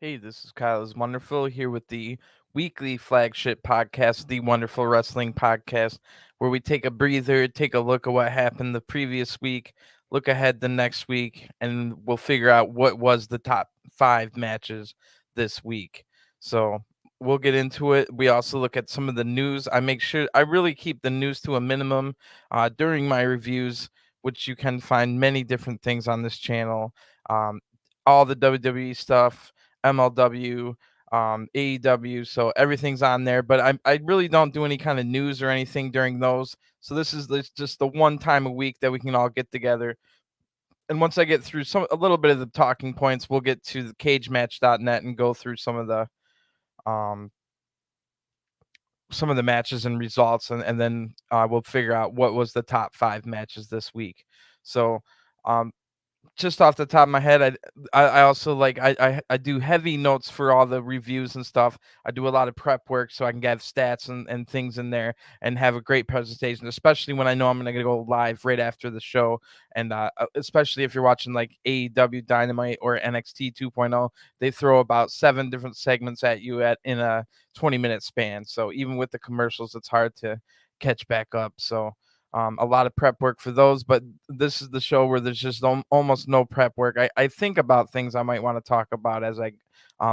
Hey, this is Kyle is Wonderful here with the weekly flagship podcast, the Wonderful Wrestling Podcast, where we take a breather, take a look at what happened the previous week, look ahead the next week, and we'll figure out what was the top five matches this week. So we'll get into it. We also look at some of the news. I make sure I really keep the news to a minimum during my reviews, which you can find many different things on this channel. Um, all the WWE stuff, MLW, AEW, so everything's on there. But I really don't do any kind of news or anything during those. So this just the one time a week that we can all get together. And once I get through a little bit of the talking points, we'll get to the cagematch.net and go through um some of the matches and results, and then we'll figure out what was the top five matches this week. So um just off the top of my head, I also like I do heavy notes for all the reviews and stuff. I do a lot of prep work so I can get stats and things in there and have a great presentation, especially when I know I'm going to go live right after the show. And especially if you're watching like AEW Dynamite or NXT 2.0, they throw about seven different segments at you in a 20-minute span. So even with the commercials, it's hard to catch back up. So a lot of prep work for those, but this is the show where there's just almost no prep work. I think about things I might want to talk about as I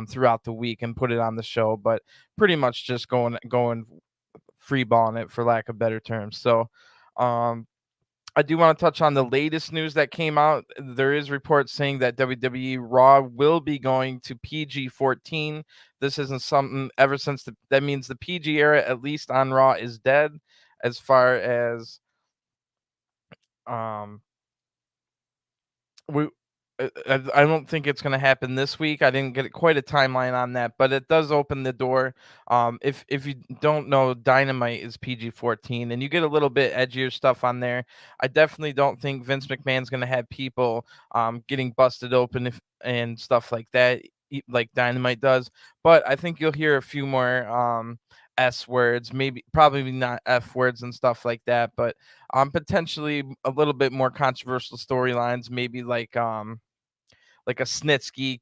throughout the week and put it on the show, but pretty much just going free balling it for lack of better terms. So um, I do want to touch on the latest news that came out. There is reports saying that WWE Raw will be going to PG-14. This isn't something ever since that means the PG era, at least on Raw, is dead as far as um we I don't think it's going to happen this week. I didn't get quite a timeline on that, but it does open the door. If you don't know, Dynamite is PG-14, and you get a little bit edgier stuff on there. I definitely don't think Vince McMahon's going to have people getting busted open and stuff like that, like Dynamite does. But I think you'll hear a few more S words, maybe probably not F words and stuff like that, but potentially a little bit more controversial storylines, maybe like a Snitsky,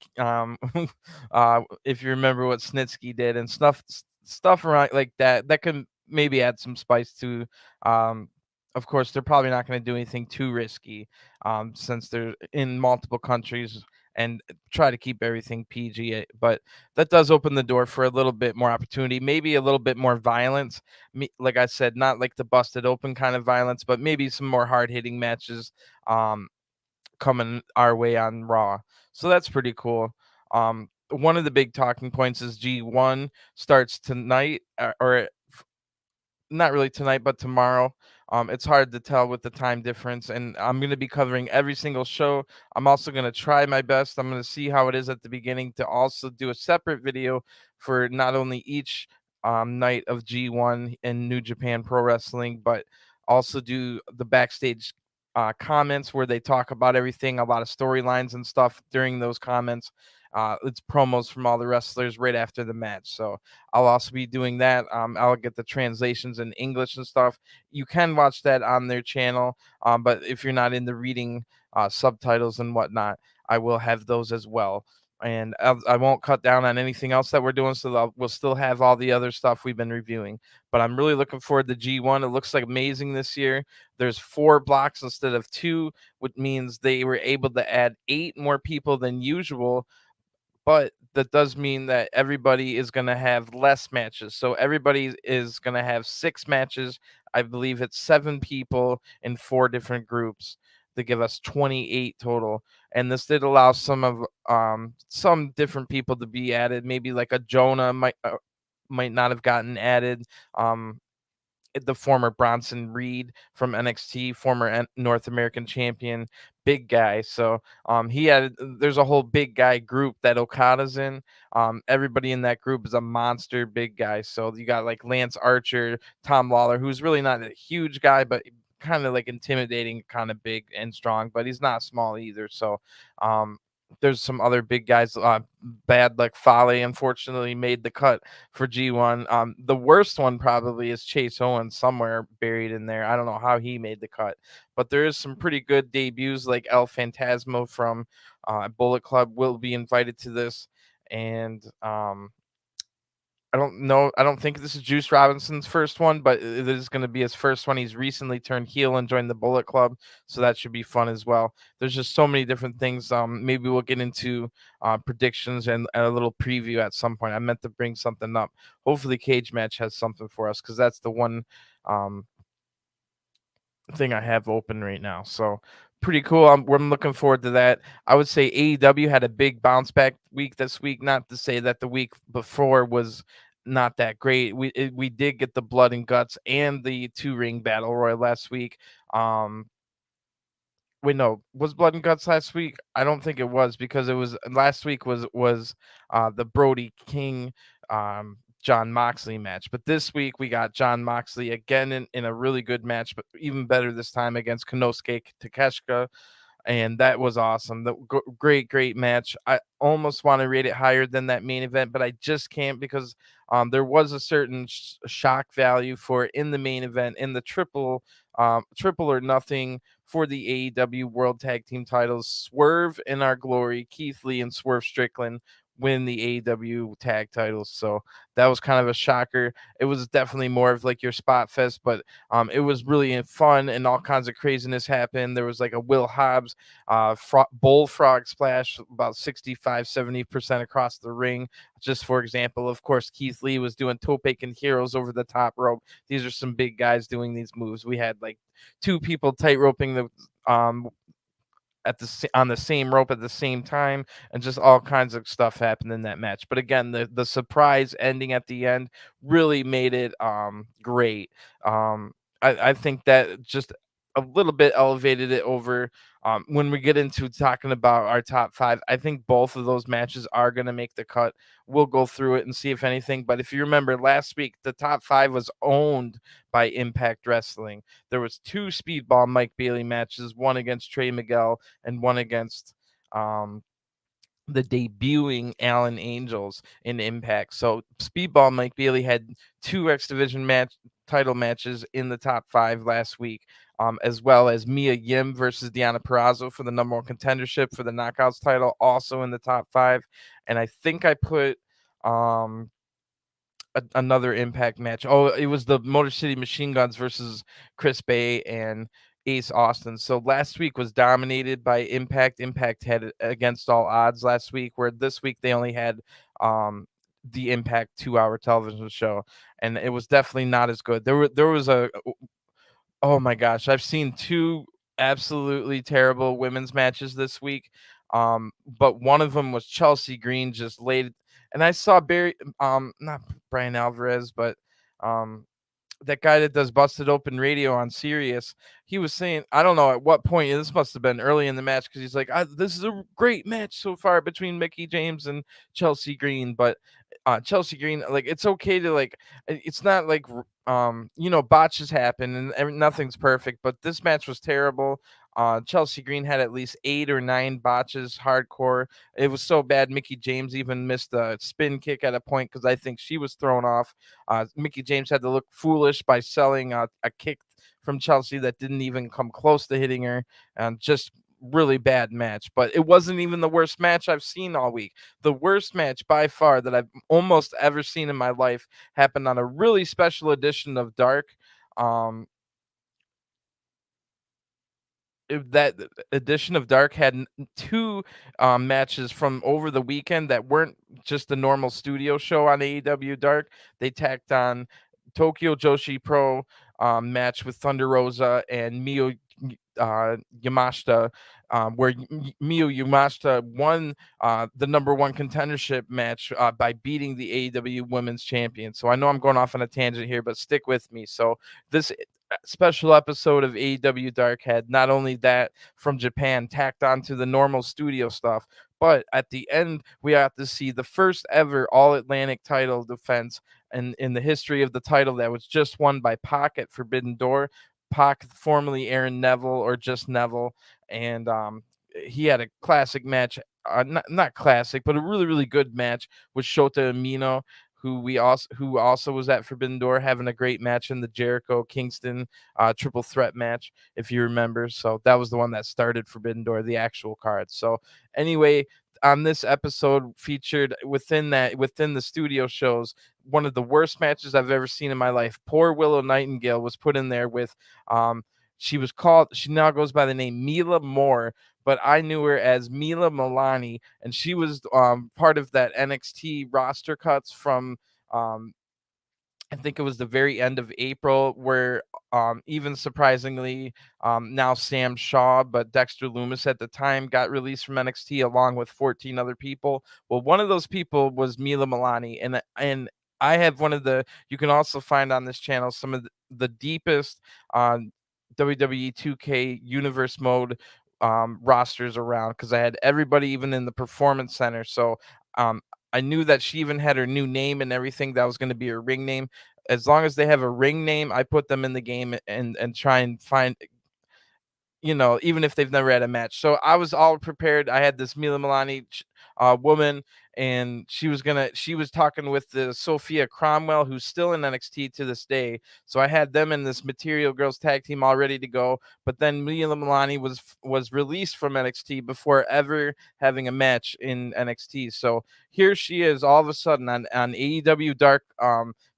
if you remember what Snitsky did and stuff around like that, that can maybe add some spice to. Um, of course, they're probably not going to do anything too risky, since they're in multiple countries and try to keep everything PG. But that does open the door for a little bit more opportunity, maybe a little bit more violence. Like I said, not like the busted open kind of violence, but maybe some more hard hitting matches. Um, Coming our way on Raw. So that's pretty cool. One of the big talking points is G1 starts tonight, or not really tonight, but tomorrow. It's hard to tell with the time difference, and I'm going to be covering every single show. I'm also going to try my best. I'm going to see how it is at the beginning to also do a separate video for not only each night of G1 in New Japan Pro Wrestling, but also do the backstage comments where they talk about everything, a lot of storylines and stuff during those comments. It's promos from all the wrestlers right after the match. So I'll also be doing that. I'll get the translations in English and stuff. You can watch that on their channel, but if you're not into reading subtitles and whatnot, I will have those as well. And I won't cut down on anything else that we're doing, so we'll still have all the other stuff we've been reviewing. But I'm really looking forward to G1. It looks like amazing this year. There's 4 blocks instead of 2, which means they were able to add 8 more people than usual, but that does mean that everybody is going to have less matches. So everybody is going to have 6 matches. I believe it's 7 people in 4 different groups to give us 28 total. And this did allow some different people to be added. Maybe like a Jonah might not have gotten added. The former Bronson Reed from NXT, former North American champion, big guy. So there's a whole big guy group that Okada's in. Everybody in that group is a monster big guy. So you got like Lance Archer, Tom Lawler, who's really not a huge guy, but kind of like intimidating, kind of big and strong, but he's not small either. So um there's some other big guys. Bad Luck Fale, unfortunately, made the cut for G1. The worst one probably is Chase Owens, somewhere buried in there. I don't know how he made the cut, but there is some pretty good debuts like El Phantasmo from Bullet Club will be invited to this. and I don't know. I don't think this is Juice Robinson's first one, but it is going to be his first one. He's recently turned heel and joined the Bullet Club, so that should be fun as well. There's just so many different things. Maybe we'll get into predictions and a little preview at some point. I meant to bring something up. Hopefully, Cage Match has something for us because that's the one um, thing I have open right now. So pretty cool. I'm looking forward to that. I would say AEW had a big bounce back week this week. Not to say that the week before was not that great. We did get the blood and guts and the 2 ring battle royal last week. Um, Wait, no, was blood and guts last week? I don't think it was because it was last week was the Brody King John Moxley match. But this week we got John Moxley again in a really good match, but even better this time against Konosuke Takeshita, and that was awesome. Great match. I almost want to rate it higher than that main event, but I just can't because there was a certain shock value for it in the main event in the triple or nothing for the AEW World Tag Team titles. Swerve in Our Glory, Keith Lee and Swerve Strickland win the AEW tag titles. So that was kind of a shocker. It was definitely more of like your spot fest, but it was really fun and all kinds of craziness happened. There was like a Will Hobbs bullfrog splash about 65-70% across the ring. Just for example, of course, Keith Lee was doing tope and heroes over the top rope. These are some big guys doing these moves. We had like 2 people tight roping the on the same rope at the same time, and just all kinds of stuff happened in that match. But again, the surprise ending at the end really made it great. I think that just a little bit elevated it over. When we get into talking about our top 5, I think both of those matches are going to make the cut. We'll go through it and see if anything, but if you remember last week, the top 5 was owned by Impact Wrestling. There was 2 Speedball Mike Bailey matches, one against Trey Miguel and one against um, the debuting Allen Angels in Impact. So Speedball Mike Bailey had 2 X Division title matches in the top 5 last week, as well as Mia Yim versus Deonna Purrazzo for the #1 contendership for the Knockouts title, also in the top 5. And I think I put um, another Impact match. Oh, it was the Motor City Machine Guns versus Chris Bay and Ace Austin. So last week was dominated by Impact. Impact had Against All Odds last week, where this week they only had the Impact 2-hour television show, and it was definitely not as good. There was a Oh my gosh, I've seen 2 absolutely terrible women's matches this week. But one of them was Chelsea Green just laid, and I saw not Brian Alvarez, but um that guy that does Busted Open Radio on Sirius, he was saying, I don't know at what point, this must have been early in the match, because he's like, this is a great match so far between Mickey James and Chelsea Green. But Chelsea Green, like, it's okay to, like, it's not like, botches happen and nothing's perfect, but this match was terrible. Chelsea Green had at least 8 or 9 botches, hardcore. It was so bad, Mickey James even missed a spin kick at a point because I think she was thrown off. Mickey James had to look foolish by selling a kick from Chelsea that didn't even come close to hitting her. And just really bad match. But it wasn't even the worst match I've seen all week. The worst match by far that I've almost ever seen in my life happened on a really special edition of Dark. Um, that edition of Dark had 2 matches from over the weekend that weren't just a normal studio show on AEW Dark. They tacked on Tokyo Joshi Pro match with Thunder Rosa and Yamashita, where Mio Yamashita won the #1 contendership match by beating the AEW Women's Champion. So I know I'm going off on a tangent here, but stick with me. So this special episode of AEW Dark had not only that from Japan tacked onto the normal studio stuff, but at the end we got to see the first ever All Atlantic title defense in the history of the title that was just won by Pac at Forbidden Door. Pac, formerly Aaron Neville or just Neville, and he had a classic match. Not classic, but a really good match with Shota Umino, who also was at Forbidden Door, having a great match in the Jericho Kingston triple threat match, if you remember. So that was the one that started Forbidden Door, the actual card. So anyway, on this episode featured within the studio shows one of the worst matches I've ever seen in my life. Poor Willow Nightingale was put in there with um she now goes by the name Mila Moore, but I knew her as Mila Milani, and she was part of that NXT roster cuts from um I think it was the very end of April where even surprisingly now Sam Shaw, but Dexter Loomis at the time got released from NXT along with 14 other people. Well, one of those people was Mila Milani, and I have one of the you can also find on this channel some of the deepest WWE 2K universe mode rosters around, because I had everybody even in the performance center. So um I knew that she even had her new name and everything. That was going to be her ring name. As long as they have a ring name, I put them in the game and try and find, even if they've never had a match. So I was all prepared. I had this Mila Milani woman, and she was talking with the Sophia Cromwell, who's still in NXT to this day. So I had them in this Material Girls tag team all ready to go. But then Mila Milani was released from NXT before ever having a match in NXT. So here she is all of a sudden on AEW Dark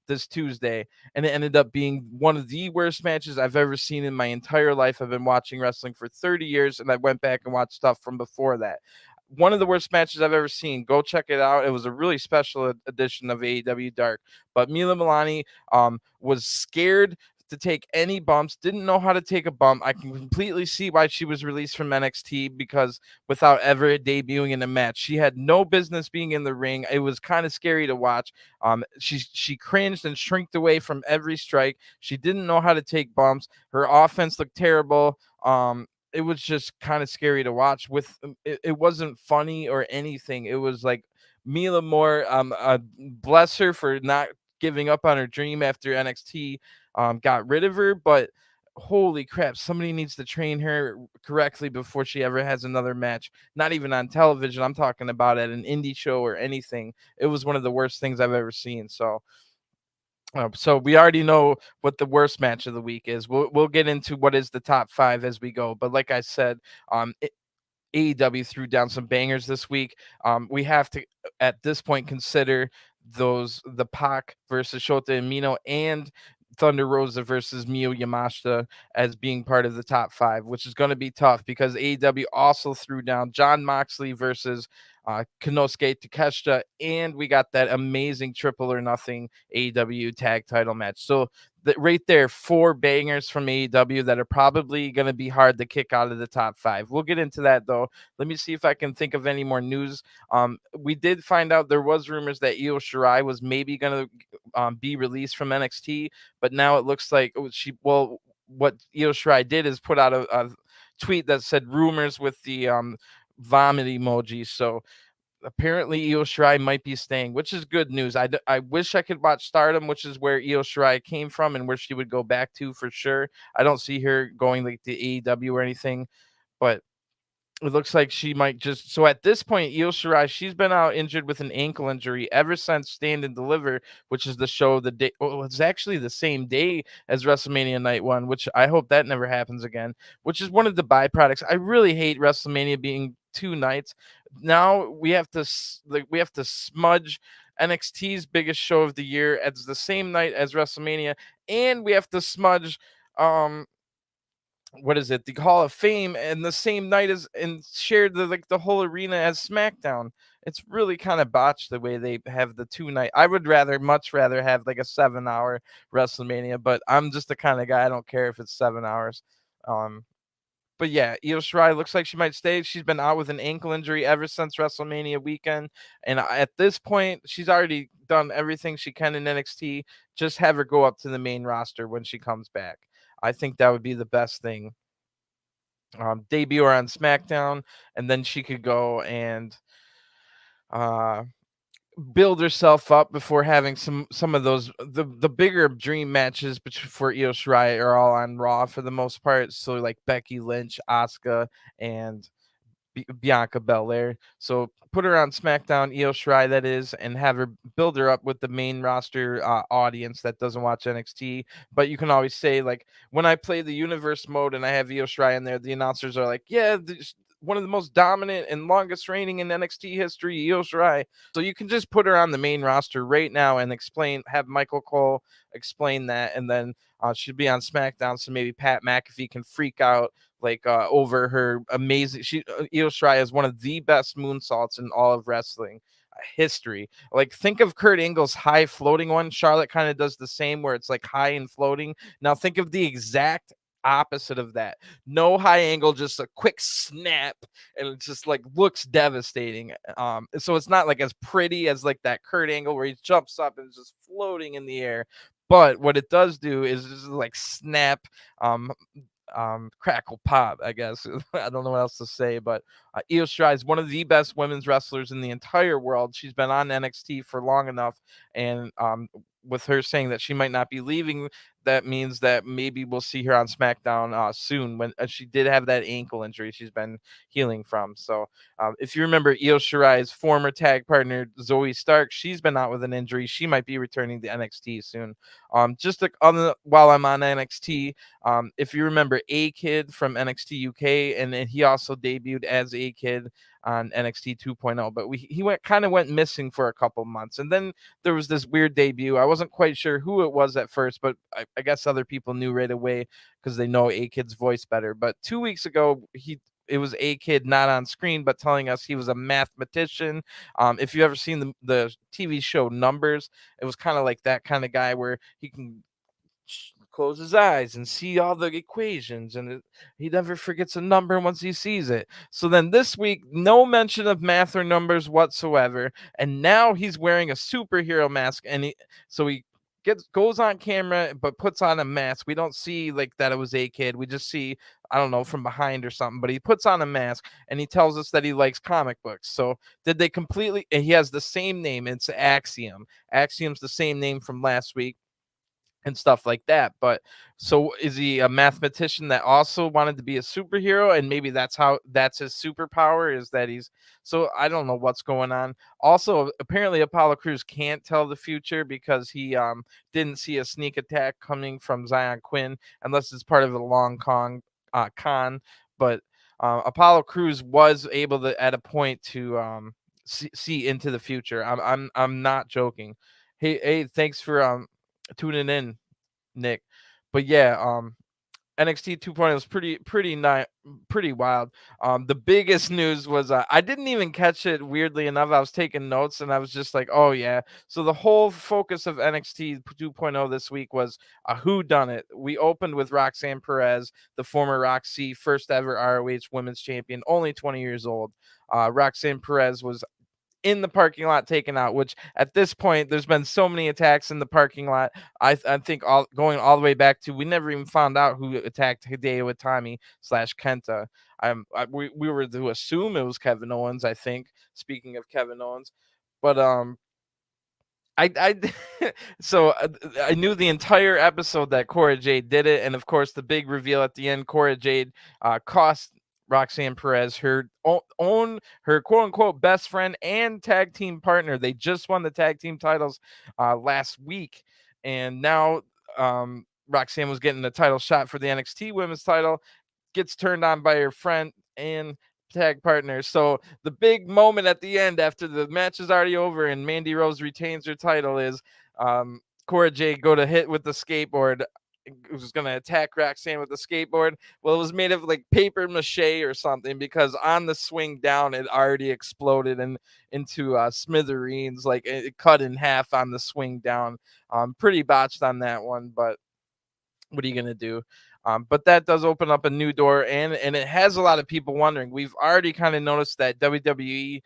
this Tuesday, and it ended up being one of the worst matches I've ever seen in my entire life. I've been watching wrestling for 30 years, and I went back and watched stuff from before that. One of the worst matches I've ever seen. Go check it out. It was a really special edition of AEW Dark. But Mila Milani was scared to take any bumps, didn't know how to take a bump. I can completely see why she was released from NXT, because without ever debuting in a match, she had no business being in the ring. It was kind of scary to watch. She cringed and shrinked away from every strike. She didn't know how to take bumps. Her offense looked terrible. It was just kind of scary to watch. It wasn't funny or anything. It was like Mila Moore. Bless her for not giving up on her dream after NXT got rid of her, but holy crap, somebody needs to train her correctly before she ever has another match. Not even on television. I'm talking about at an indie show or anything. It was one of the worst things I've ever seen. So we already know what the worst match of the week is. We'll get into what is the top 5 as we go. But like I said, AEW threw down some bangers this week. We have to, at this point, consider the Pac versus Shota Umino and Thunder Rosa versus Miyu Yamashita as being part of the top 5, which is going to be tough because AEW also threw down John Moxley versus Konosuke Takeshita, and we got that amazing Triple or Nothing AEW tag title match. So right there, 4 bangers from AEW that are probably going to be hard to kick out of the top 5. We'll get into that though. Let me see if I can think of any more news. We did find out there was rumors that Io Shirai was maybe going to be released from NXT, but now it looks like what Io Shirai did is put out a tweet that said rumors with the vomit emoji. So apparently Io Shirai might be staying, which is good news. I wish I could watch Stardom, which is where Io Shirai came from and where she would go back to for sure. I don't see her going like to AEW or anything, but it looks like she might just. So at this point, Io Shirai, she's been out injured with an ankle injury ever since Stand and Deliver, which is the show the day. Oh, it's actually the same day as WrestleMania Night 1, which I hope that never happens again, which is one of the byproducts. I really hate WrestleMania being 2 nights. Now we have to smudge NXT's biggest show of the year as the same night as WrestleMania, and we have to smudge um what is it, the Hall of Fame, and the same night as and shared the whole arena as SmackDown. It's really kind of botched the way they have the 2 night. I would much rather have like a 7 hour WrestleMania, but I'm just the kind of guy, I don't care if it's 7 hours. Um, but yeah, Io Shirai looks like she might stay. She's been out with an ankle injury ever since WrestleMania weekend, and at this point, she's already done everything she can in NXT. Just have her go up to the main roster when she comes back. I think that would be the best thing. Debut her on SmackDown, and then she could go and uh, build herself up before having some of those the bigger dream matches for Io Shirai are all on Raw for the most part. So like Becky Lynch, Asuka, and Bianca Belair. So put her on SmackDown, Io Shirai that is, and have her build her up with the main roster audience that doesn't watch NXT. But you can always say, like, when I play the universe mode and I have Io Shirai in there, the announcers are like, yeah, one of the most dominant and longest reigning in NXT history, Io Shirai. So you can just put her on the main roster right now and have Michael Cole explain that, and then she'd be on SmackDown. So maybe Pat McAfee can freak out over her amazing. Io Shirai is one of the best moonsaults in all of wrestling history. Like, think of Kurt Angle's high floating one. Charlotte kind of does the same, where it's like high and floating. Now think of the exact opposite of that. No high angle, just a quick snap, and it just like looks devastating. So it's not like as pretty as like that Kurt Angle where he jumps up and is just floating in the air. But what it does do is just like snap, um, crackle pop, I guess. I don't know what else to say, but Io Shirai is one of the best women's wrestlers in the entire world. She's been on NXT for long enough, and with her saying that she might not be leaving, that means that maybe we'll see her on SmackDown soon, when she did have that ankle injury she's been healing from. So if you remember Io Shirai's former tag partner Zoe Stark, she's been out with an injury. She might be returning to NXT soon. While I'm on NXT, if you remember A-Kid from NXT UK, and then he also debuted as A-Kid on NXT 2.0, but he went missing for a couple months, and then there was this weird debut. I wasn't quite sure who it was at first, but I guess other people knew right away because they know A-Kid's voice better. But 2 weeks ago, it was A-Kid not on screen, but telling us he was a mathematician. If you ever seen the TV show Numbers, it was kind of like that kind of guy where he can close his eyes and see all the equations, and he never forgets a number once he sees it. So then this week, no mention of math or numbers whatsoever, and now he's wearing a superhero mask, and he goes on camera but puts on a mask. We don't see like that it was A-Kid. We just see, I don't know, from behind or something, but he puts on a mask and he tells us that he likes comic books. So did they completely, and he has the same name, it's Axiom's the same name from last week and stuff like that. But so is he a mathematician that also wanted to be a superhero, and maybe that's his superpower, is that he's, so I don't know what's going on. Also, apparently Apollo Crews can't tell the future because he didn't see a sneak attack coming from Zion Quinn, unless it's part of a long con. But Apollo Crews was able to at a point to see into the future. I'm not joking. Hey, thanks for tuning in, Nick. But yeah, NXT 2.0 was pretty wild. The biggest news was I didn't even catch it. Weirdly enough, I was taking notes and I was just like, oh yeah. So the whole focus of NXT 2.0 this week was a who done it. We opened with Roxanne Perez, the former Roxy, first ever ROH Women's Champion, only 20 years old. Roxanne Perez was in the parking lot taken out, which at this point there's been so many attacks in the parking lot. I think going all the way back to, we never even found out who attacked Hideo Itami / Kenta. We were to assume it was Kevin Owens, I think, speaking of Kevin Owens. But I so I knew the entire episode that Cora Jade did it, and of course the big reveal at the end, Cora Jade cost Roxanne Perez her her quote unquote best friend and tag team partner. They just won the tag team titles last week, and now Roxanne was getting the title shot for the NXT Women's title, gets turned on by her friend and tag partner. So the big moment at the end, after the match is already over and Mandy Rose retains her title, is Cora Jade go to hit with the skateboard. Was going to attack Roxanne with the skateboard. Well, it was made of like paper mache or something, because on the swing down it already exploded and into smithereens. Like it cut in half on the swing down. Pretty botched on that one, but what are you gonna do? But that does open up a new door, and it has a lot of people wondering. We've already kind of noticed that WWE,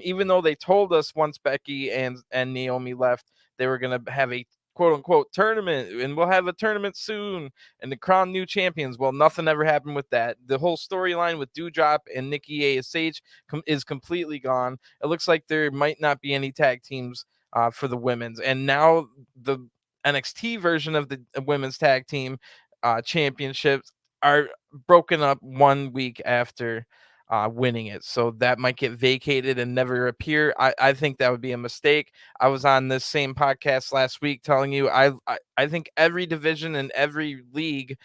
even though they told us once Becky and Naomi left, they were gonna have a quote unquote tournament, and we'll have a tournament soon, and to crown new champions. Well, nothing ever happened with that. The whole storyline with Doudrop and Nikki ASH is completely gone. It looks like there might not be any tag teams for the women's, and now the NXT version of the women's tag team championships are broken up 1 week after winning it. So that might get vacated and never appear. I think that would be a mistake. I was on this same podcast last week telling you I think every division and every league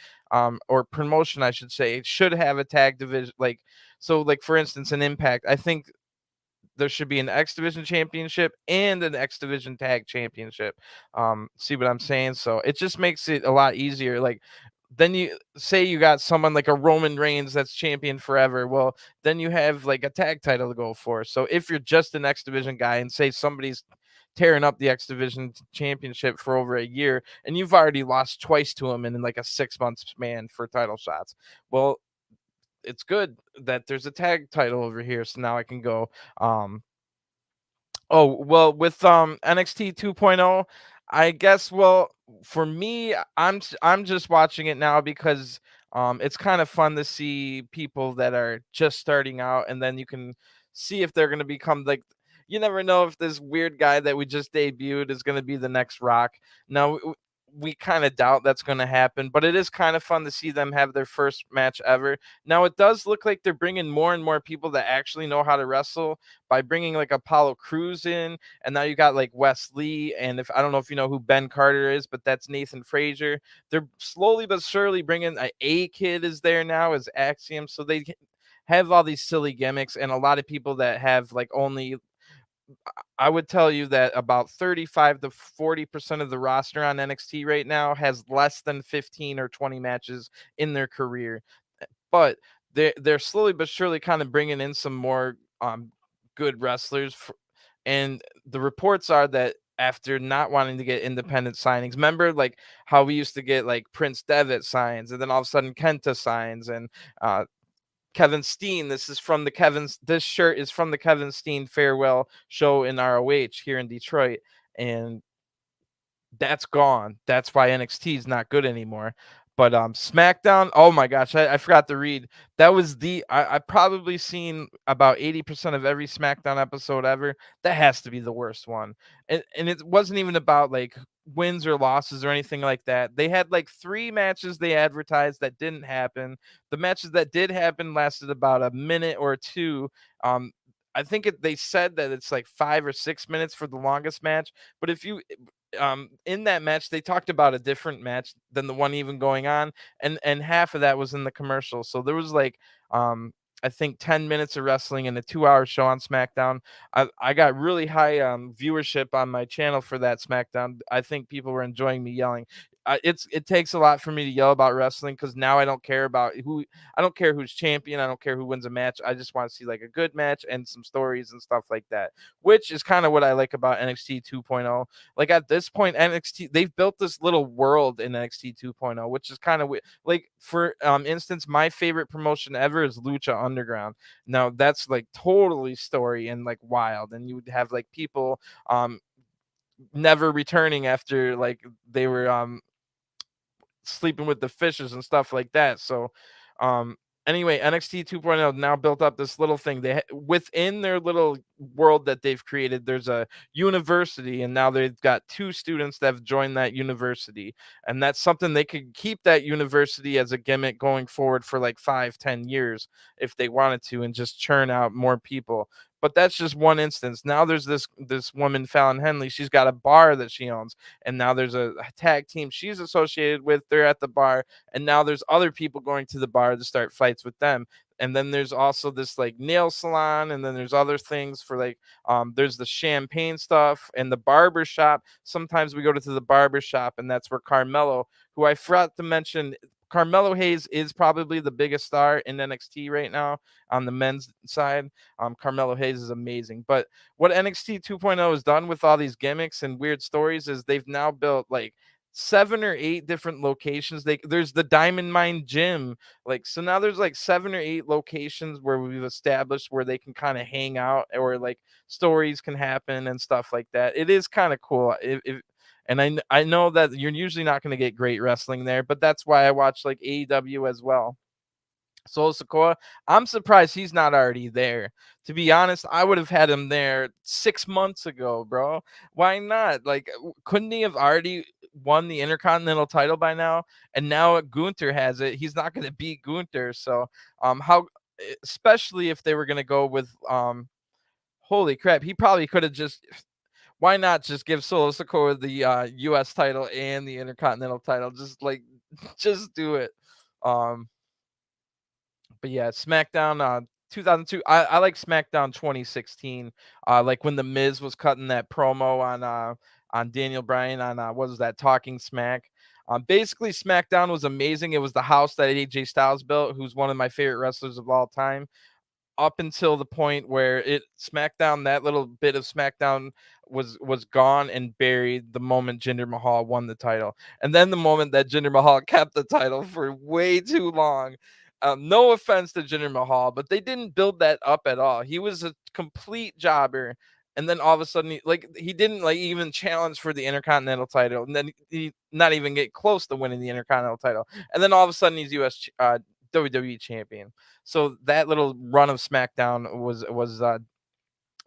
or promotion, I should say, should have a tag division, like So like for instance, an Impact, I think there should be an X Division championship and an X Division tag championship. See what I'm saying? So it just makes it a lot easier. Like then you say you got someone like a Roman Reigns that's champion forever. Well, then you have like a tag title to go for. So if you're just an X Division guy and say somebody's tearing up the X Division championship for over a year and you've already lost twice to him in like a 6 month span for title shots. Well, it's good that there's a tag title over here. So now I can go. Oh, well, with NXT 2.0, I guess for me, I'm just watching it now because it's kind of fun to see people that are just starting out and then you can see if they're going to become like you never know if this weird guy that we just debuted is going to be the next Rock. Now we kind of doubt that's going to happen, but it is kind of fun to see them have their first match ever. Now it does look like they're bringing more and more people that actually know how to wrestle by bringing like Apollo Crews in, and now you got like Wes Lee, and if I don't know if you know who Ben Carter is, but that's Nathan Frazier. They're slowly but surely bringing a kid is there now as Axiom, so they have all these silly gimmicks, and a lot of people that have like only I would tell you that about 35 to 40% of the roster on NXT right now has less than 15 or 20 matches in their career. But they're slowly but surely kind of bringing in some more good wrestlers and the reports are that after not wanting to get independent signings, remember like how we used to get like Prince Devitt signs and then all of a sudden Kenta signs and uh Kevin Steen. This shirt is from the Kevin Steen farewell show in ROH here in Detroit. And that's gone. That's why NXT is not good anymore. But SmackDown, oh my gosh, I forgot to read. That was I've probably seen about 80% of every SmackDown episode ever. That has to be the worst one. And it wasn't even about like wins or losses or anything like that. They had like 3 matches they advertised that didn't happen. The matches that did happen lasted about a minute or two. I think they said that it's like 5 or 6 minutes for the longest match. But if you in that match they talked about a different match than the one even going on, and half of that was in the commercial. So there was like I think 10 minutes of wrestling in a 2-hour show on SmackDown. I got really high viewership on my channel for that SmackDown. I think people were enjoying me yelling. It takes a lot for me to yell about wrestling because now I don't care who's champion. I don't care who wins a match. I just want to see like a good match and some stories and stuff like that, which is kind of what I like about NXT 2.0. Like at this point, NXT they've built this little world in NXT 2.0, which is kind of like for instance, my favorite promotion ever is Lucha Underground. Now that's like totally story and like wild, and you would have like people never returning after like they were sleeping with the fishes and stuff like that. So, um, anyway, NXT 2.0 now built up this little thing. Within their little world that they've created, there's a university, and now they've got 2 students that have joined that university, and that's something they could keep that university as a gimmick going forward for like 5-10 years if they wanted to, and just churn out more people. But that's just one instance. Now there's this woman, Fallon Henley. She's got a bar that she owns, and now there's a tag team she's associated with. They're at the bar, and now there's other people going to the bar to start fights with them. And then there's also this like nail salon, and then there's other things for like there's the champagne stuff and the barber shop. Sometimes we go to the barber shop, and that's where Carmelo, who I forgot to mention, Carmelo Hayes is probably the biggest star in NXT right now on the men's side. Carmelo Hayes is amazing. But what NXT 2.0 has done with all these gimmicks and weird stories is they've now built like 7 or 8 different locations. There's the Diamond Mine Gym. Like so now there's like 7 or 8 locations where we've established where they can kind of hang out or like stories can happen and stuff like that. It is kind of cool. And I know that you're usually not going to get great wrestling there, but that's why I watch like AEW as well. Solo Sikoa, I'm surprised he's not already there. To be honest, I would have had him there 6 months ago, bro. Why not? Like, couldn't he have already won the Intercontinental title by now? And now Gunther has it. He's not going to beat Gunther. So, especially if they were going to go with, holy crap, he probably could have just why not just give Solo Sikoa the US title and the Intercontinental title? Just like just do it. Um but yeah, SmackDown 2002. I like SmackDown 2016. Like when the Miz was cutting that promo on Daniel Bryan on what was that, Talking Smack. Basically, SmackDown was amazing. It was the house that AJ Styles built, who's one of my favorite wrestlers of all time, up until the point where SmackDown, that little bit of SmackDown was gone and buried the moment Jinder Mahal won the title. And then the moment that Jinder Mahal kept the title for way too long. No offense to Jinder Mahal, but they didn't build that up at all. He was a complete jobber. And then all of a sudden, he didn't like even challenge for the Intercontinental title, and then he not even get close to winning the Intercontinental title. And then all of a sudden, he's WWE champion. So that little run of SmackDown was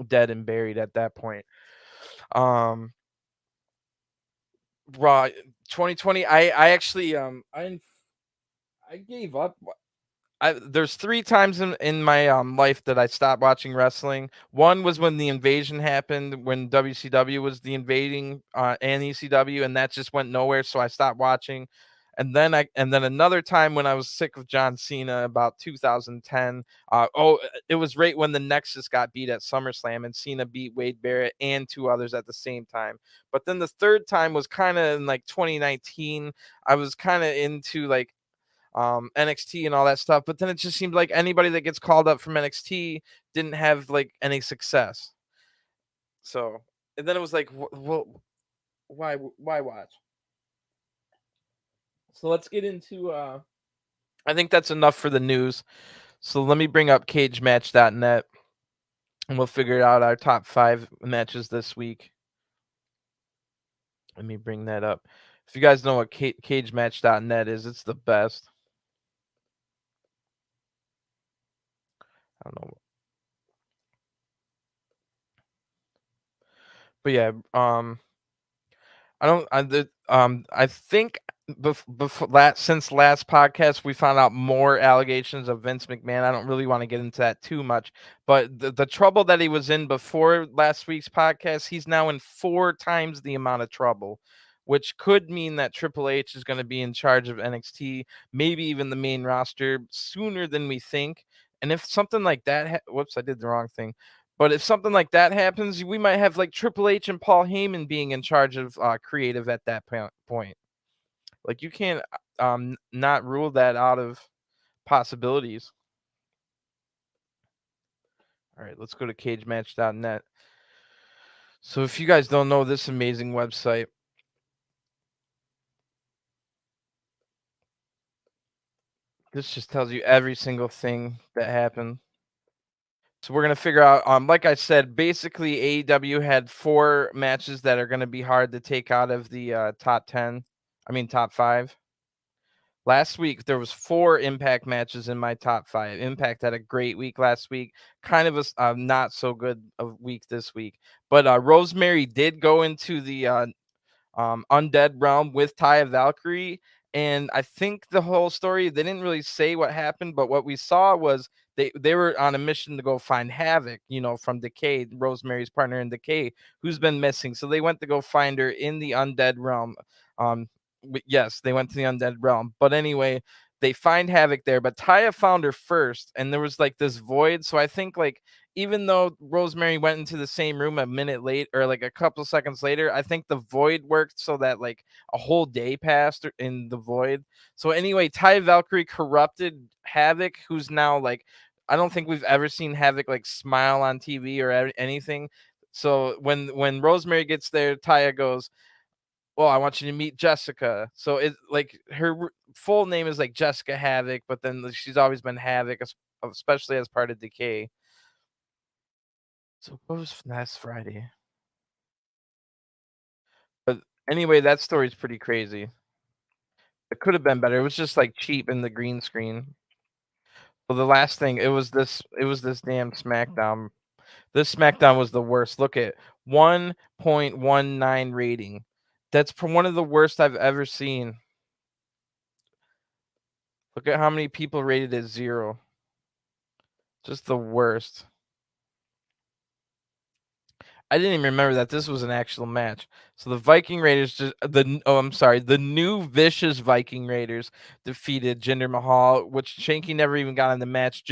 dead and buried at that point. Um, Raw 2020. I actually I gave up. There's three times in my life that I stopped watching wrestling. One was when the invasion happened, when WCW was the invading and ECW, and that just went nowhere, so I stopped watching. And then another time when I was sick of John Cena, about 2010. It was right when the Nexus got beat at SummerSlam, and Cena beat Wade Barrett and two others at the same time. But then the third time was kind of in like 2019. I was kind of into like NXT and all that stuff, but then it just seemed like anybody that gets called up from NXT didn't have like any success. So, and then it was like, well, why watch? So let's get into. I think that's enough for the news. So let me bring up CageMatch.net, and we'll figure out our top 5 matches this week. Let me bring that up. If you guys know what CageMatch.net is, it's the best. I don't know, but yeah, I don't. I think before since last podcast, we found out more allegations of Vince McMahon. I don't really want to get into that too much, but the trouble that he was in before last week's podcast, he's now in 4 times the amount of trouble, which could mean that Triple H is going to be in charge of NXT, maybe even the main roster sooner than we think. And if something like that, whoops, I did the wrong thing. But if something like that happens, we might have like Triple H and Paul Heyman being in charge of creative at that point. Like you can't not rule that out of possibilities. All right, let's go to cagematch.net. So if you guys don't know this amazing website, this just tells you every single thing that happened. So we're gonna figure out. Like I said, basically AEW had 4 matches that are gonna be hard to take out of the top 10. I mean top 5. Last week there was 4 Impact matches in my top 5. Impact had a great week last week, kind of a not so good a week this week. But Rosemary did go into the Undead Realm with Taya Valkyrie. And I think the whole story, they didn't really say what happened, but what we saw was they were on a mission to go find Havoc, from Decay, Rosemary's partner in Decay, who's been missing. So they went to go find her in the Undead Realm. Yes, they went to the Undead Realm. But anyway, they find Havoc there, but Taya found her first, and there was like this void. So I think like even though Rosemary went into the same room a minute late or like a couple seconds later, I think the void worked so that like a whole day passed in the void. So anyway, Ty Valkyrie corrupted Havoc, who's now like, I don't think we've ever seen Havoc like smile on TV or anything. So when Rosemary gets there, Taya goes, "Well, I want you to meet Jessica." So it like her full name is like Jessica Havoc, but then she's always been Havoc, especially as part of Decay. So what was last Friday? But anyway, that story's pretty crazy. It could have been better. It was just like cheap in the green screen. Well, the last thing, it was this damn SmackDown. This SmackDown was the worst. Look at 1.19 rating. That's one of the worst I've ever seen. Look at how many people rated it 0. Just the worst. I didn't even remember that this was an actual match. So the Viking Raiders I'm sorry, the new vicious Viking Raiders defeated Jinder Mahal, which Shanky never even got in the match.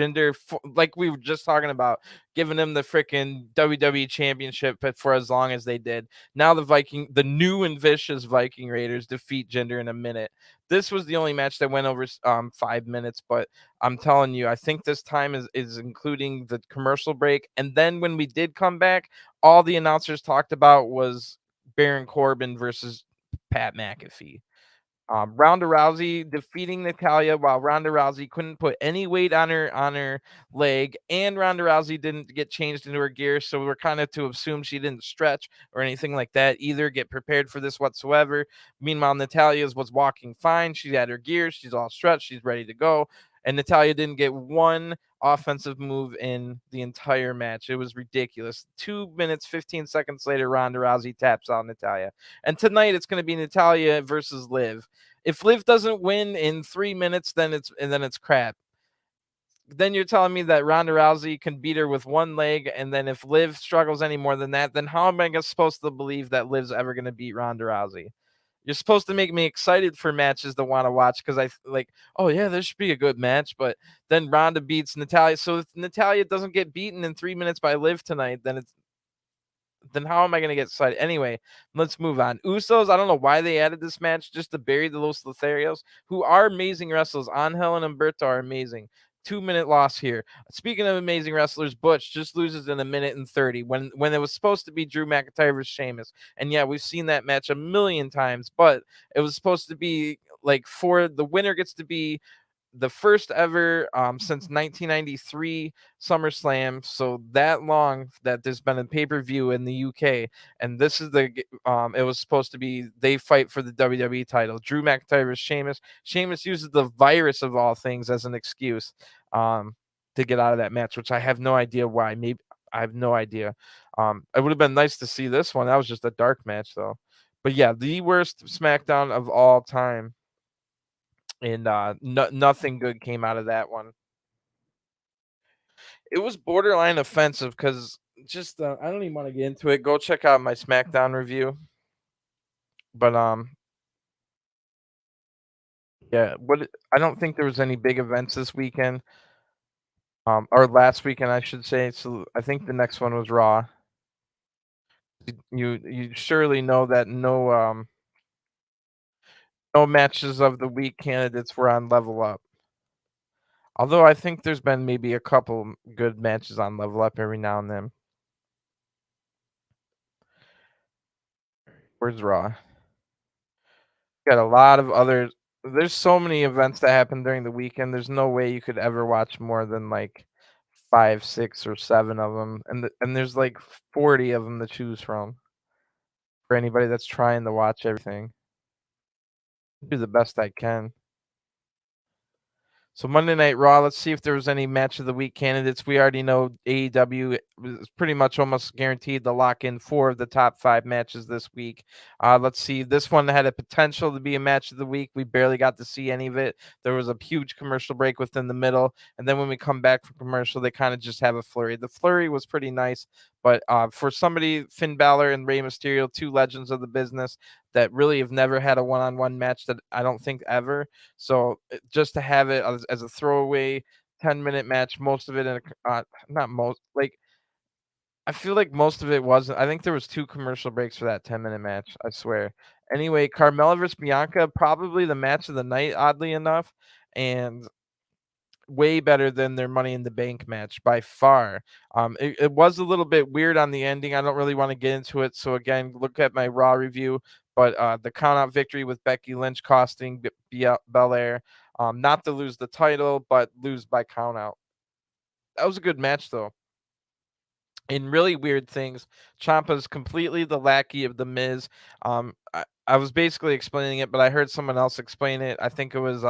Like we were just talking about, giving him the freaking WWE Championship for as long as they did. Now the new and vicious Viking Raiders defeat Jinder in a minute. This was the only match that went over 5 minutes, but I'm telling you, I think this time is including the commercial break. And then when we did come back, all the announcers talked about was Baron Corbin versus Pat McAfee. Ronda Rousey defeating Natalia while Ronda Rousey couldn't put any weight on her leg, and Ronda Rousey didn't get changed into her gear, so we're kind of to assume she didn't stretch or anything like that either, get prepared for this whatsoever. Meanwhile, Natalia's was walking fine. She had her gear, she's all stretched, she's ready to go, and Natalia didn't get one offensive move in the entire match. It was ridiculous. 2 minutes, 15 seconds later, Ronda Rousey taps out Natalia. And tonight it's going to be Natalia versus Liv. If Liv doesn't win in 3 minutes, then it's crap. Then you're telling me that Ronda Rousey can beat her with one leg, and then if Liv struggles any more than that, then how am I supposed to believe that Liv's ever going to beat Ronda Rousey? You're supposed to make me excited for matches to want to watch because like, oh yeah, this should be a good match. But then Ronda beats Natalia. So if Natalia doesn't get beaten in 3 minutes by Liv tonight, then how am I going to get excited? Anyway, let's move on. Usos, I don't know why they added this match just to bury the Los Lotharios, who are amazing wrestlers. Angel and Humberto are amazing. 2 minute loss here. Speaking of amazing wrestlers, Butch just loses in a minute and 30 when it was supposed to be Drew McIntyre versus Sheamus. And yeah, we've seen that match a million times, but it was supposed to be like for the winner gets to be the first ever since 1993 SummerSlam. So that long that there's been a pay-per-view in the UK, and this is it was supposed to be they fight for the WWE title. Drew McIntyre versus Sheamus. Sheamus uses the virus of all things as an excuse to get out of that match, which I have no idea why. Maybe I have no idea. It would have been nice to see this one. That was just a dark match though. But yeah, the worst SmackDown of all time, and nothing good came out of that one. It was borderline offensive because just I don't even want to get into it. Go check out my SmackDown review. But yeah, I don't think there was any big events this weekend. Or last weekend, I should say. So I think the next one was Raw. You surely know that no matches of the week candidates were on Level Up. Although I think there's been maybe a couple good matches on Level Up every now and then. Where's Raw? Got a lot of other there's so many events that happen during the weekend. There's no way you could ever watch more than like 5, 6, or 7 of them, and there's like 40 of them to choose from for anybody that's trying to watch everything. Do the best I can. So Monday Night Raw, let's see if there was any match of the week candidates. We already know AEW is pretty much almost guaranteed to lock in 4 of the top 5 matches this week. Let's see. This one had a potential to be a match of the week. We barely got to see any of it. There was a huge commercial break within the middle, and then when we come back from commercial, they kind of just have a flurry. The flurry was pretty nice, but for somebody, Finn Balor and Rey Mysterio, 2 legends of the business that really have never had a one-on-one match that I don't think ever. So just to have it as a throwaway 10-minute match, most of it in not most, like I feel like most of it wasn't. I think there was 2 commercial breaks for that 10-minute match, I swear. Anyway, Carmella versus Bianca, probably the match of the night, oddly enough, and way better than their Money in the Bank match by far. It was a little bit weird on the ending. I don't really want to get into it. So again, look at my Raw review. But the countout victory with Becky Lynch costing Belair, not to lose the title, but lose by countout. That was a good match though. In really weird things, Ciampa's completely the lackey of the Miz. I was basically explaining it, but I heard someone else explain it. I think it was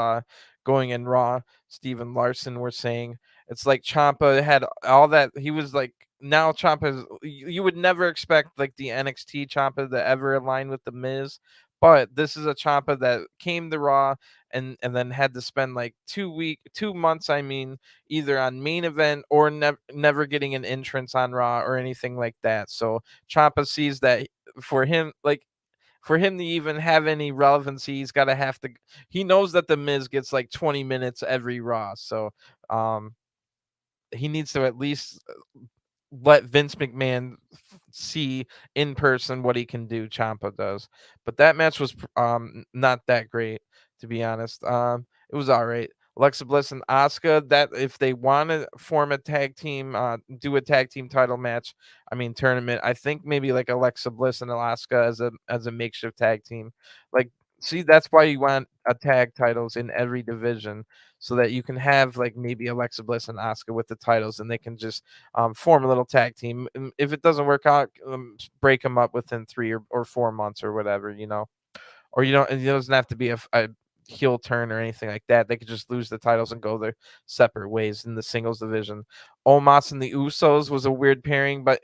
going in Raw. Steven Larson were saying it's like Ciampa had all that. He was like now Ciampa's. You would never expect like the NXT Ciampa to ever align with the Miz, but this is a Ciampa that came to Raw and then had to spend like 2 months. I mean, either on main event or never getting an entrance on Raw or anything like that. So Ciampa sees that for him, like for him to even have any relevancy, he's got to have to. He knows that the Miz gets like 20 minutes every Raw, so um, he needs to at least let Vince McMahon see in person what he can do. Champa does, but that match was not that great, to be honest. It was all right. Alexa Bliss and Asuka. That if they want to form a tag team, do a tag team title match. I mean tournament. I think maybe like Alexa Bliss and Asuka as a makeshift tag team. Like, see, that's why you want a tag titles in every division, so that you can have like maybe Alexa Bliss and Asuka with the titles, and they can just form a little tag team. And if it doesn't work out, break them up within 3 or 4 months or whatever, or you don't. It doesn't have to be a heel turn or anything like that. They could just lose the titles and go their separate ways in the singles division. Omos and the Usos was a weird pairing, but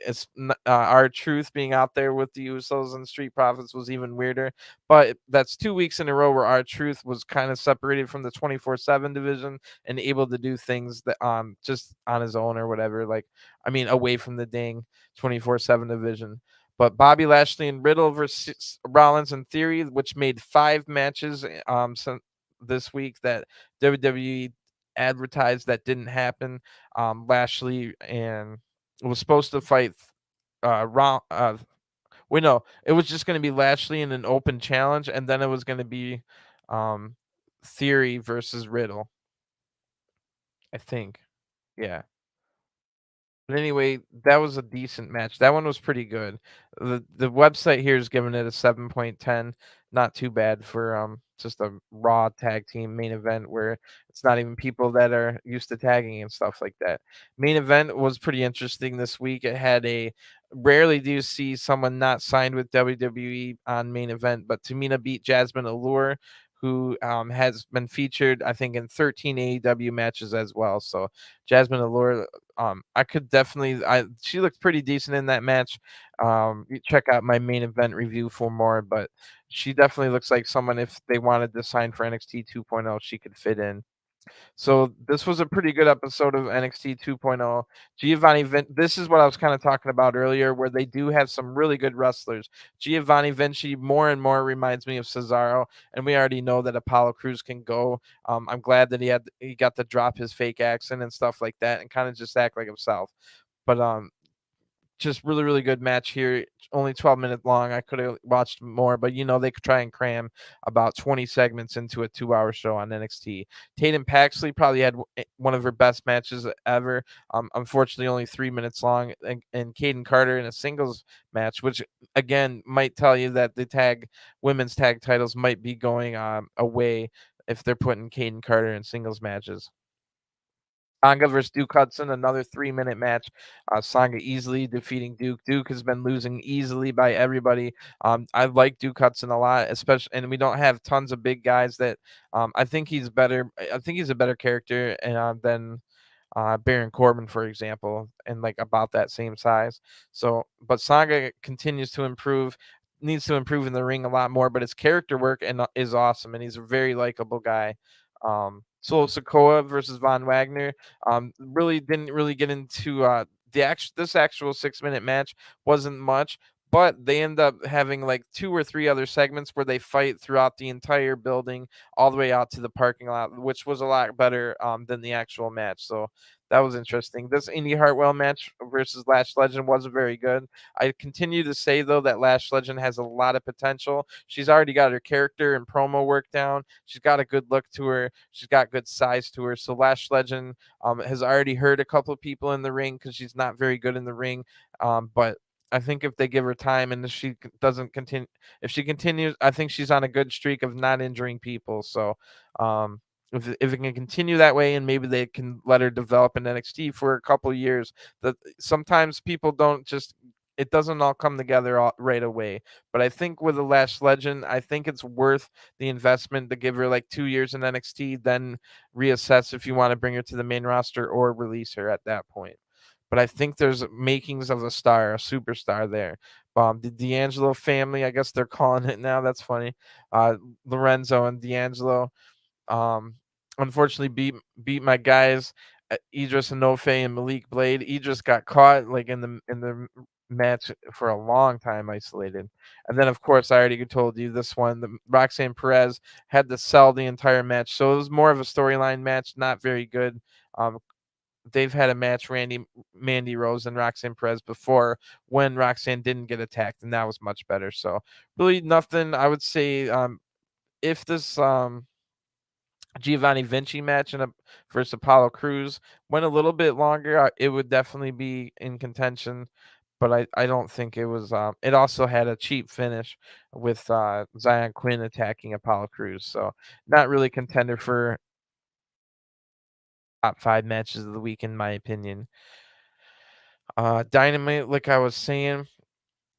our Truth being out there with the Usos and Street Profits was even weirder. But that's 2 weeks in a row where our Truth was kind of separated from the 24/7 division and able to do things that just on his own or whatever. Like, I mean, away from the dang 24/7 division. But Bobby Lashley and Riddle versus Rollins and Theory, which made 5 matches this week that WWE advertised that didn't happen. Lashley and was supposed to fight wait, no, it was just going to be Lashley in an open challenge, and then it was going to be um Theory versus Riddle, I think. Yeah. But anyway, that was a decent match. That one was pretty good. The website here is giving it a 7.10. Not too bad for just a raw tag team main event where it's not even people that are used to tagging and stuff like that. Main event was pretty interesting this week. It had a rarely do you see someone not signed with WWE on main event, but Tamina beat Jasmine Allure, who has been featured, I think, in 13 AEW matches as well. So Jasmine Allure, I could definitely. She looked pretty decent in that match. You check out my main event review for more, but she definitely looks like someone if they wanted to sign for NXT 2.0, she could fit in. So this was a pretty good episode of NXT 2.0. This is what I was kind of talking about earlier, where they do have some really good wrestlers. Giovanni Vinci more and more reminds me of Cesaro, and we already know that Apollo Crews can go. I'm glad that he got to drop his fake accent and stuff like that, and kind of just act like himself. But just really, really good match here. Only 12 minutes long. I could have watched more, but they could try and cram about 20 segments into a 2-hour show on NXT. Tatum Paxley probably had one of her best matches ever. Unfortunately, only 3 minutes long. And Caden Carter in a singles match, which again might tell you that the women's tag titles might be going away if they're putting Caden Carter in singles matches. Sanga versus Duke Hudson, another 3-minute match. Sanga easily defeating Duke. Duke has been losing easily by everybody. I like Duke Hudson a lot, especially, and we don't have tons of big guys that. I think he's better. I think he's a better character than Baron Corbin, for example, and like about that same size. So, but Sanga continues to improve. Needs to improve in the ring a lot more, but his character work is awesome, and he's a very likable guy. Solo Sokoa versus Von Wagner. Really didn't really get into this actual 6-minute match wasn't much, but they end up having like 2 or 3 other segments where they fight throughout the entire building all the way out to the parking lot, which was a lot better than the actual match. So that was interesting. This Indy Hartwell match versus Lash Legend wasn't very good. I continue to say though that Lash Legend has a lot of potential. She's already got her character and promo work down. She's got a good look to her. She's got good size to her. So Lash Legend has already hurt a couple of people in the ring because she's not very good in the ring. But I think if they give her time and if she doesn't continue, if she continues, I think she's on a good streak of not injuring people. So if it can continue that way and maybe they can let her develop in NXT for a couple of years, that sometimes people don't just it doesn't all come together right away. But I think with the Lash Legend, I think it's worth the investment to give her like 2 years in NXT, then reassess if you want to bring her to the main roster or release her at that point. But I think there's makings of a superstar there. The D'Angelo family, I guess they're calling it now. That's funny. Lorenzo and D'Angelo, um, unfortunately beat my guys Idris Enofe and Malik Blade. Idris got caught like in the match for a long time isolated. And then, of course, I already told you this one. The Roxanne Perez had to sell the entire match, so it was more of a storyline match, not very good. Um, they've had a match, Mandy Rose and Roxanne Perez before, when Roxanne didn't get attacked, and that was much better. So really nothing. I would say if this Giovanni Vinci match versus Apollo Cruz went a little bit longer, it would definitely be in contention. But I don't think it was. It also had a cheap finish with Zion Quinn attacking Apollo Cruz, so not really contender for top 5 matches of the week in my opinion. Dynamite, like I was saying,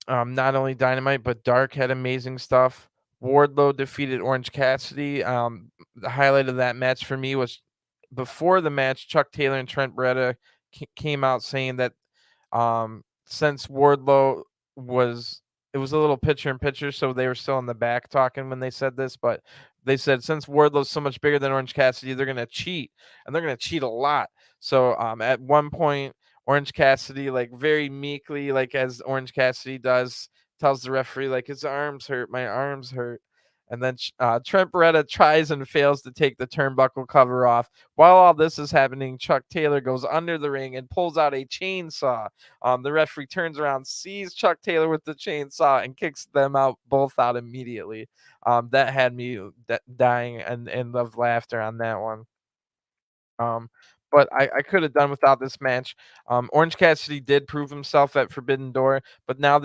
not only Dynamite but Dark had amazing stuff. Wardlow defeated Orange Cassidy. The highlight of that match for me was before the match, Chuck Taylor and Trent Beretta came out saying that since Wardlow was it was a little picture in picture, so they were still in the back talking when they said this, but they said since Wardlow's so much bigger than Orange Cassidy, they're gonna cheat, and they're gonna cheat a lot. So at one point, Orange Cassidy, like very meekly, like as Orange Cassidy does, tells the referee like his arms hurt, my arms hurt. And then Trent Beretta tries and fails to take the turnbuckle cover off. While all this is happening, Chuck Taylor goes under the ring and pulls out a chainsaw. The referee turns around, sees Chuck Taylor with the chainsaw, and kicks them out both out immediately. That had me dying and of laughter on that one. Um, but I could have done without this match. Orange Cassidy did prove himself at Forbidden Door, but now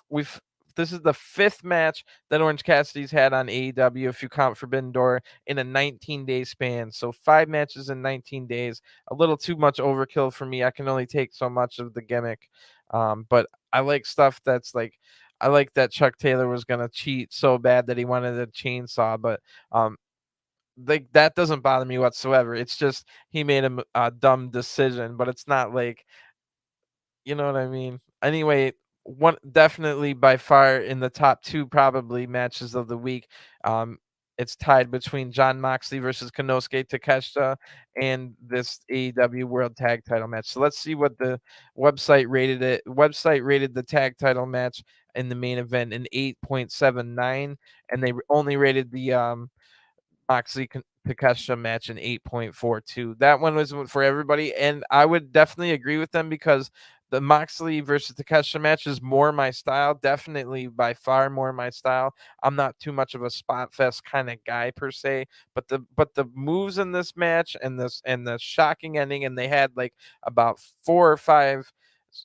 we've this is the fifth match that Orange Cassidy's had on AEW if you count Forbidden Door in a 19-day span. So 5 matches in 19 days, a little too much overkill for me. I can only take so much of the gimmick. But I like stuff that's like I like that Chuck Taylor was gonna cheat so bad that he wanted a chainsaw, but like that doesn't bother me whatsoever. It's just he made a dumb decision, but it's not like you know what I mean. Anyway, one definitely by far in the top two probably matches of the week. Um, it's tied between John Moxley versus Konosuke Takeshita and this AEW World Tag Title match. So let's see what the website rated it. Website rated the tag title match in the main event an 8.79, and they only rated the Moxley Takeshita match an 8.42. That one was for everybody, and I would definitely agree with them because the Moxley versus Takeshita match is more my style, definitely by far more my style. I'm not too much of a spot fest kind of guy per se, but the moves in this match and the shocking ending, and they had like about 4 or 5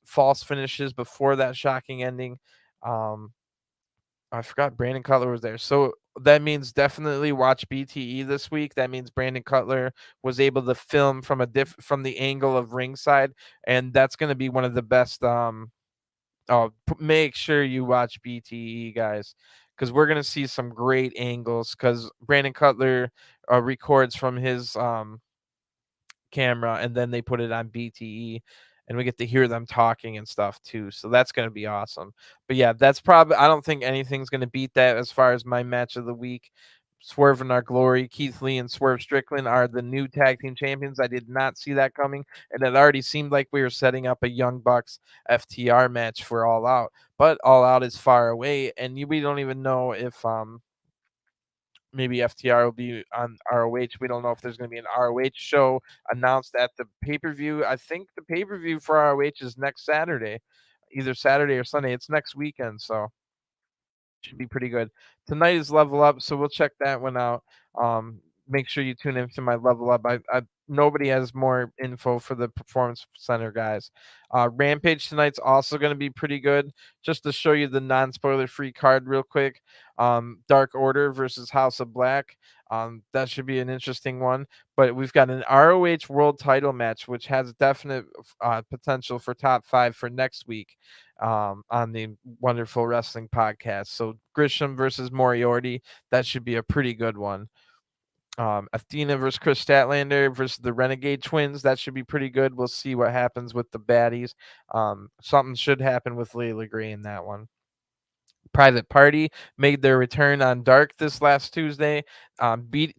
false finishes before that shocking ending. Um, I forgot Brandon Cutler was there. So that means definitely watch BTE this week. That means Brandon Cutler was able to film from from the angle of ringside, and that's going to be one of the best. Make sure you watch BTE, guys, because we're going to see some great angles. Because Brandon Cutler records from his camera and then they put it on BTE and we get to hear them talking and stuff too. So that's going to be awesome. But yeah, that's probably I don't think anything's going to beat that as far as my match of the week. Swerve in Our Glory, Keith Lee and Swerve Strickland are the new tag team champions. I did not see that coming, and it already seemed like we were setting up a Young Bucks FTR match for All Out. But All Out is far away, and we don't even know if maybe FTR will be on ROH. We don't know if there's going to be an ROH show announced at the pay-per-view. I think the pay-per-view for ROH is next Saturday, either Saturday or Sunday. It's next weekend, so should be pretty good. Tonight is Level Up, so we'll check that one out. Make sure you tune in to my Level Up. Nobody has more info for the Performance Center guys. Rampage tonight's also going to be pretty good. Just to show you the non-spoiler free card real quick. Dark Order versus House of Black. That should be an interesting one. But we've got an ROH World Title match, which has definite potential for top 5 for next week on the Wonderful Wrestling podcast. So Grisham versus Moriarty, that should be a pretty good one. Athena versus Chris Statlander versus the Renegade Twins, that should be pretty good. We'll see what happens with the baddies. Something should happen with Layla Gray in that one. Private Party made their return on Dark this last Tuesday,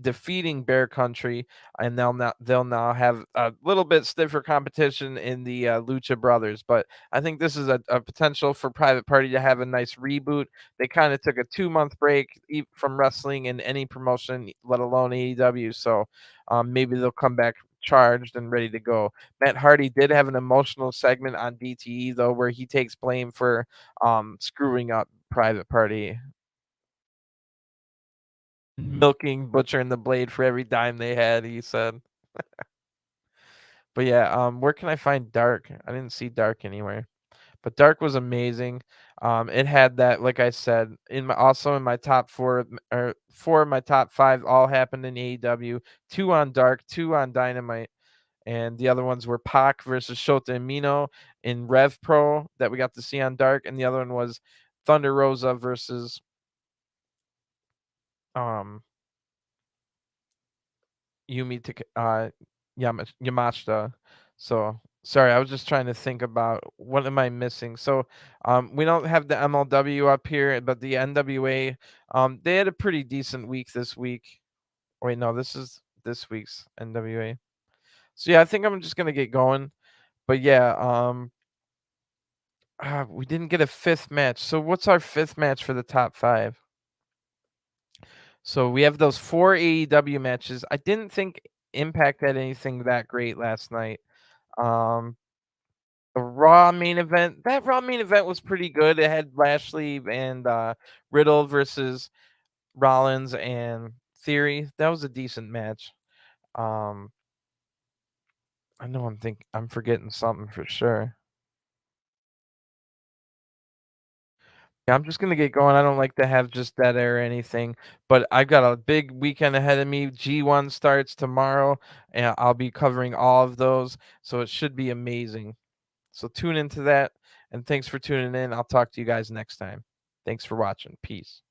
defeating Bear Country, and they'll now have a little bit stiffer competition in the Lucha Brothers. But I think this is a potential for Private Party to have a nice reboot. They kind of took a 2 month break from wrestling in any promotion, let alone AEW. So maybe they'll come back charged and ready to go. Matt Hardy did have an emotional segment on DTE though, where he takes blame for screwing up Private Party, milking Butcher and the Blade for every dime they had, he said. But yeah, where can I find Dark? I didn't see Dark anywhere. But Dark was amazing. It had that, like I said, in my top four, or four of my top five all happened in AEW. Two on Dark, two on Dynamite, and the other ones were Pac versus Shota Umino in Rev Pro that we got to see on Dark, and the other one was Thunder Rosa versus um Yamashita. So sorry, I was just trying to think about what am I missing. So we don't have the MLW up here, but the NWA, they had a pretty decent week this week. Wait, no, this is this week's NWA. So yeah, I think I'm just gonna get going. But yeah, we didn't get a fifth match. So what's our fifth match for the top five? So we have those four AEW matches. I didn't think Impact had anything that great last night. Um, the Raw main event, that Raw main event was pretty good. It had Lashley and Riddle versus Rollins and Theory. That was a decent match. Um, I know I'm forgetting something for sure. Yeah, I'm just gonna get going. I don't like to have just dead air or anything, but I've got a big weekend ahead of me. G1 starts tomorrow, and I'll be covering all of those, so it should be amazing. So tune into that, and thanks for tuning in. I'll talk to you guys next time. Thanks for watching. Peace.